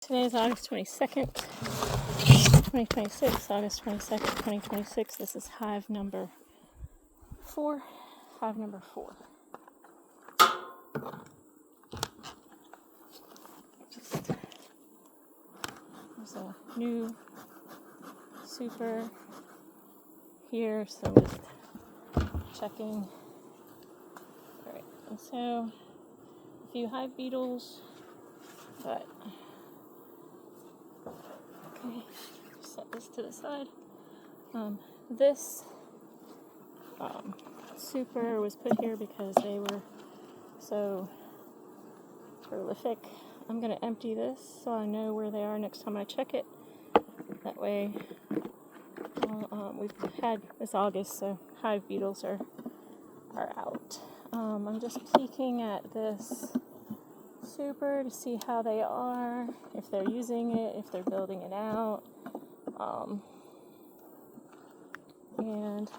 Today is August 22nd, 2026. August 22nd, 2026. This is hive number 4. Hive number 4. There's a new super here, so I'm just checking. Alright, and so a few hive beetles, but okay, set this to the side. This super was put here because they were so prolific. I'm going to empty this so I know where they are next time I check it. That way, we've had this August, so hive beetles are out. I'm just peeking at this super to see how they are, if they're using it, if they're building it out. And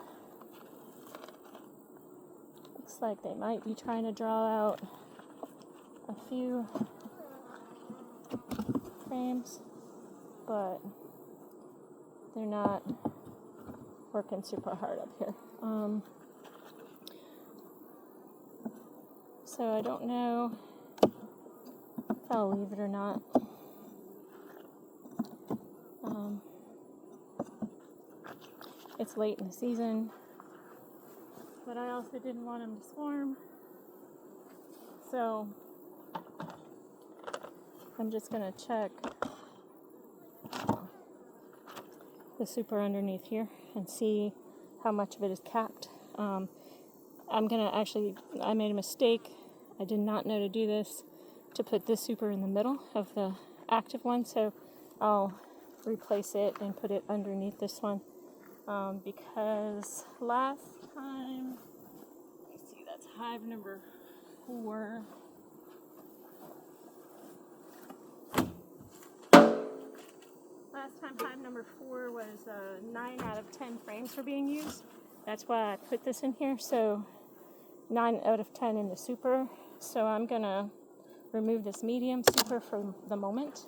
looks like they might be trying to draw out a few frames, but they're not working super hard up here. So I don't know if I'll leave it or not. It's late in the season, but I also didn't want them to swarm, so I'm just going to check the super underneath here and see how much of it is capped. I made a mistake. I did not know to do this, to put this super in the middle of the active one, so I'll replace it and put it underneath this one. Because last time, let's see, that's hive number 4. Last time hive number 4 was 9 out of 10 frames were being used. That's why I put this in here. So 9 out of 10 in the super. So I'm gonna remove this medium super for the moment.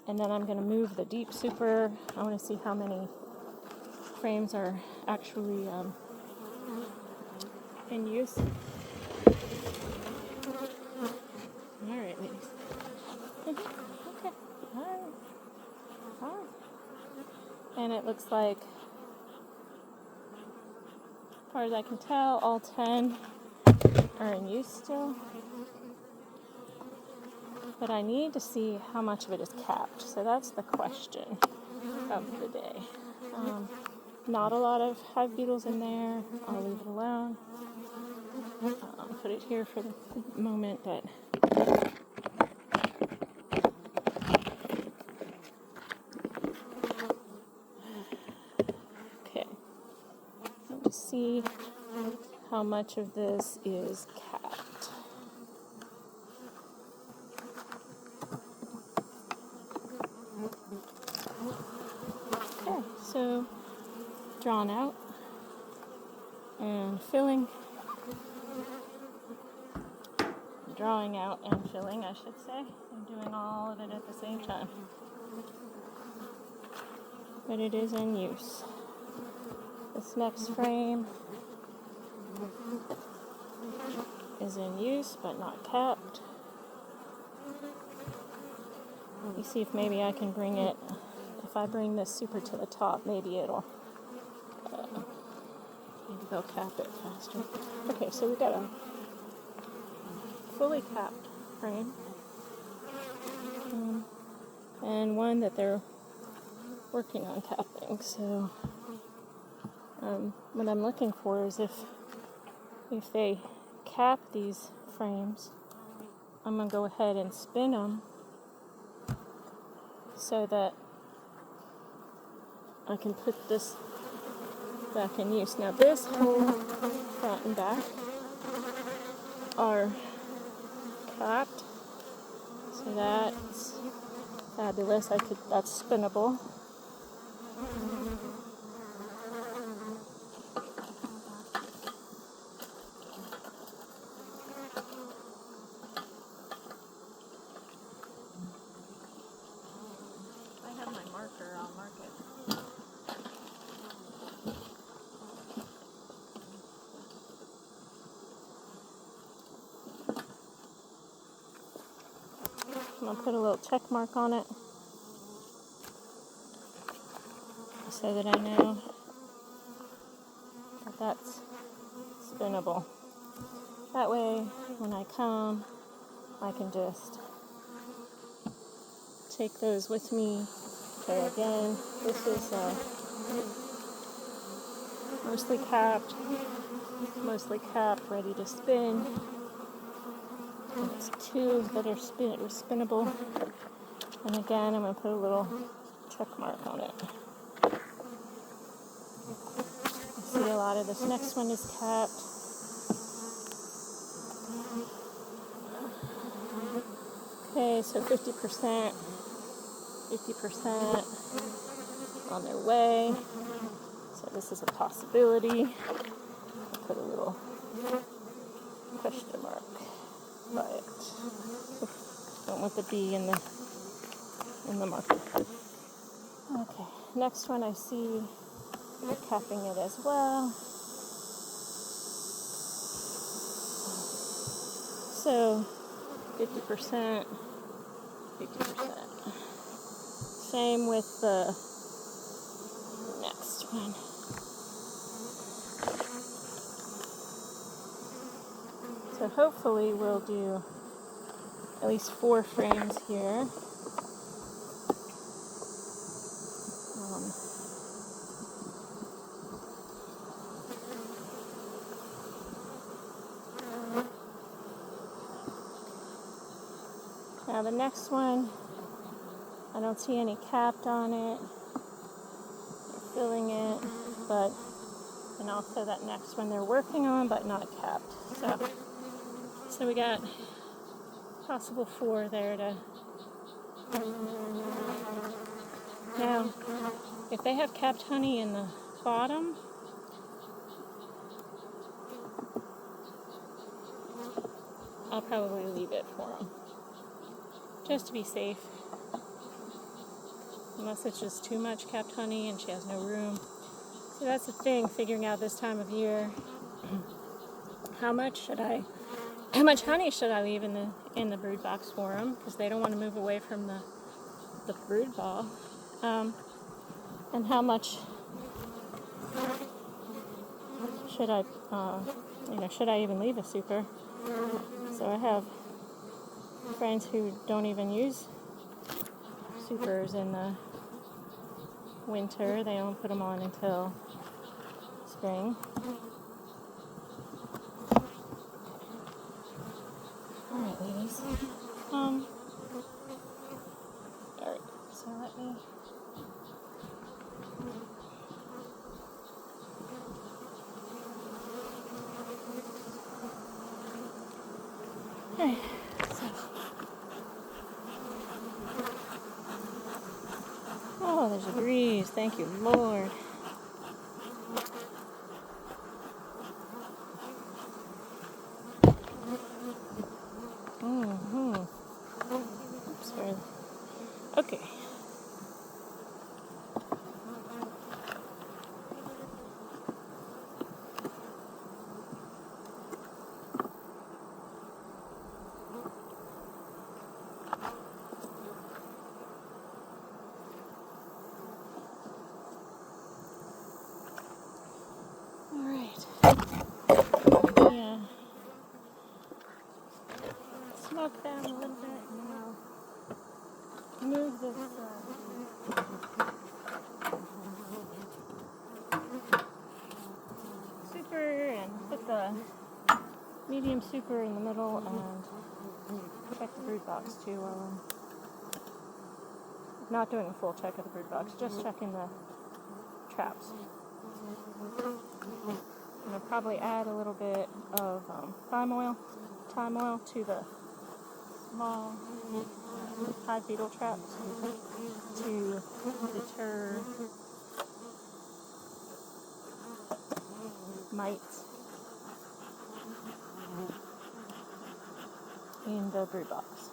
And then I'm gonna move the deep super. I wanna see how many frames are actually in use. All right, ladies. Okay. All right. And it looks like, as far as I can tell, all 10 are in use still. But I need to see how much of it is capped. So that's the question of the day. Not a lot of hive beetles in there. I'll leave it alone. Put it here for the moment, but okay. Let's see how much of this is capped. Okay, so drawn out and filling. Drawing out and filling, I should say. I'm doing all of it at the same time. But it is in use. This next frame is in use, but not capped. Let me see if maybe I can bring it, if I bring this super to the top, maybe it'll, maybe they'll cap it faster. Okay, so we got a fully capped frame, and one that they're working on capping. So what I'm looking for is if they cap these frames, I'm going to go ahead and spin them so that I can put this back in use. Now this whole front and back are capped, so that's fabulous. That's spinnable. marker, I'll mark it. I'm going to put a little check mark on it so that I know that that's spinnable. That way, when I come, I can just take those with me. So again, this is mostly capped, ready to spin. And it's two that are spinnable. And again, I'm going to put a little check mark on it. You see a lot of this next one is capped. Okay, so 50% on their way. So this is a possibility. I'll put a little question mark by it. Don't want the B in the marker. Okay, next one I see they're capping it as well. So 50%. Same with the next one. So hopefully we'll do at least 4 frames here. Now the next one, I don't see any capped on it. They're filling it, and also that next one they're working on, but not capped. So we got possible 4 there to. Now, if they have capped honey in the bottom, I'll probably leave it for them, just to be safe. Unless it's just too much capped honey and she has no room. So that's the thing, figuring out this time of year. How much honey should I leave in the brood box for them? Because they don't want to move away from the brood ball. And how much should I even leave a super? So I have friends who don't even use supers in the winter. They don't put them on until spring. Alright, ladies. Alright, so let me. Alright, so. Oh, there's a breeze. Thank you, Lord. Oops, sorry. Okay. Yeah. Smoke down a little bit and then I'll move this super and put the medium super in the middle and check the brood box too while I'm not doing a full check of the brood box, just checking the traps. I'm going to probably add a little bit of thyme oil to the small hive beetle traps to deter mites in the brood box.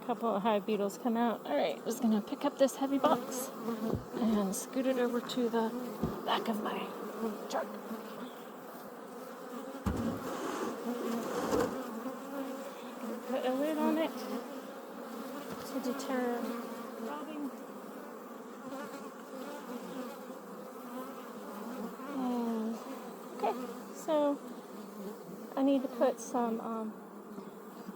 couple of hive beetles come out. Alright, just gonna pick up this heavy box and scoot it over to the back of my truck. Put a lid on it to deter robbing. And okay, so I need to put some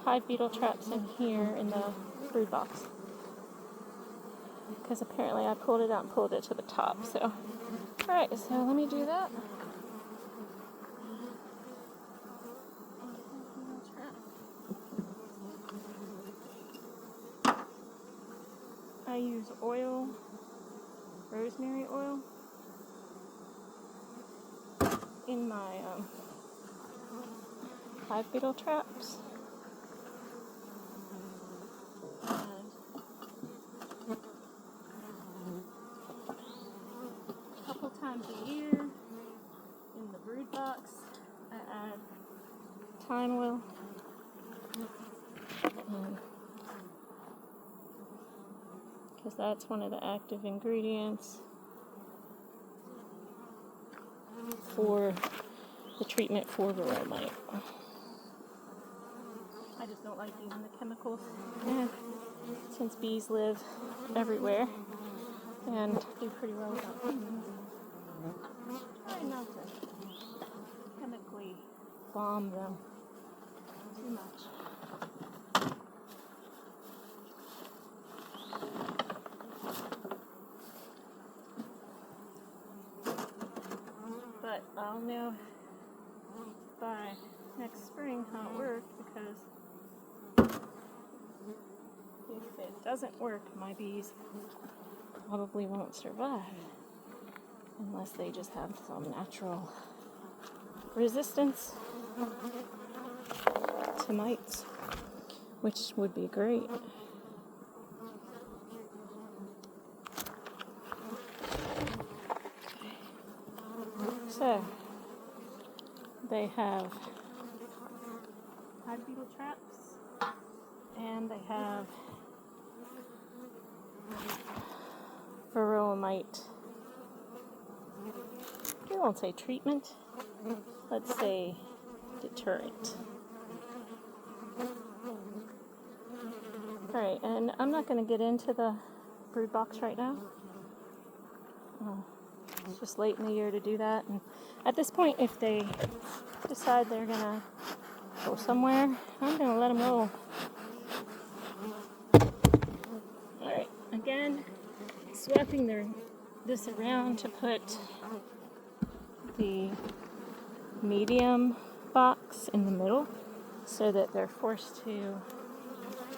hive beetle traps in here in the brood box, because apparently I pulled it out and pulled it to the top. So, alright, so let me do that. I use oil, rosemary oil, in my hive beetle traps. And a couple times a year in the brood box, I add thyme oil. Because that's one of the active ingredients for the treatment for varroa mite. I just don't like using the chemicals, and since bees live everywhere and do pretty well without them, try not to chemically bomb them too much. But I'll know by next spring how it worked, because if it doesn't work, my bees probably won't survive unless they just have some natural resistance to mites, which would be great. So, they have hive beetle traps, and they have varroa mite, we won't say treatment, let's say deterrent. Alright, and I'm not going to get into the brood box right now. It's just late in the year to do that, and at this point, if they decide they're going to go somewhere, I'm going to let them go. Alright, again, swapping this around to put the medium box in the middle so that they're forced to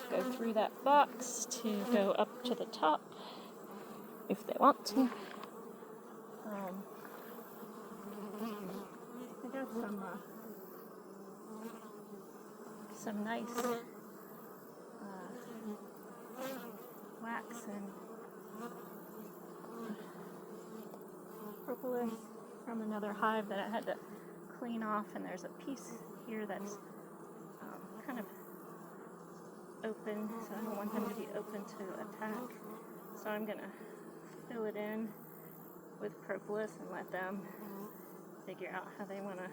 go through that box to go up to the top if they want to. I got some nice wax and propolis from another hive that I had to clean off, and there's a piece here that's kind of open, so I don't want them to be open to attack. So I'm going to fill it in with propolis and let them figure out how they want to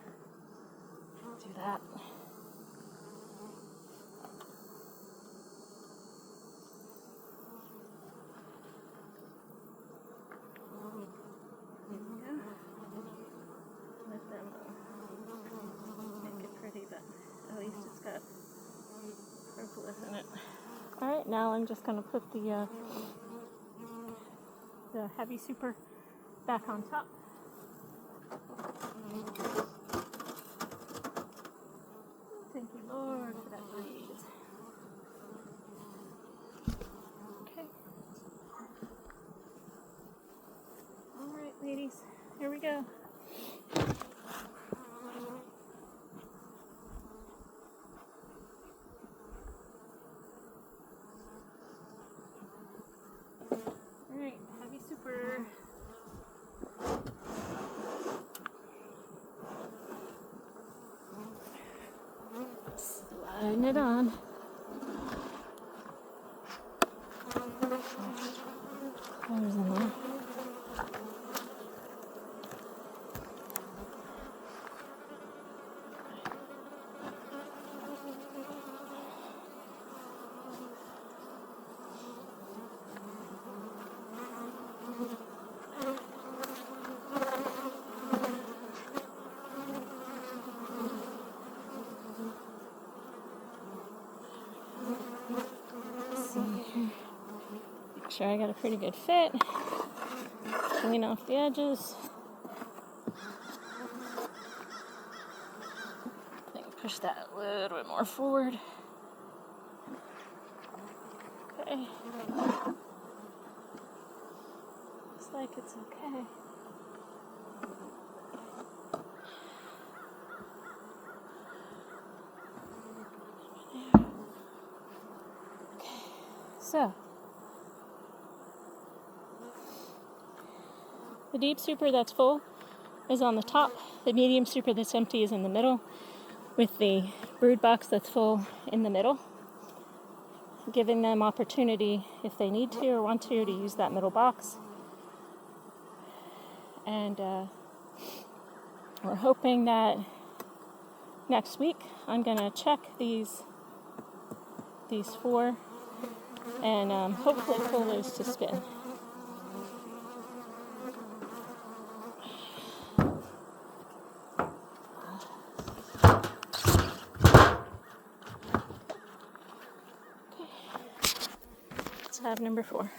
do that. There we go. Let them make it pretty, but at least it's got propolis in it. Alright, now I'm just going to put the heavy super back on top. Thank you, Lord, for that breeze. Okay. Alright, ladies, here we go. Alright, heavy super. Sliding it on. sure I got a pretty good fit. Clean off the edges. I think push that a little bit more forward. Okay. Looks like it's okay. So, the deep super that's full is on the top. The medium super that's empty is in the middle, with the brood box that's full in the middle, giving them opportunity if they need to or want to use that middle box. And we're hoping that next week I'm going to check these 4 and hopefully pull those to spin. Okay. Let's have number 4.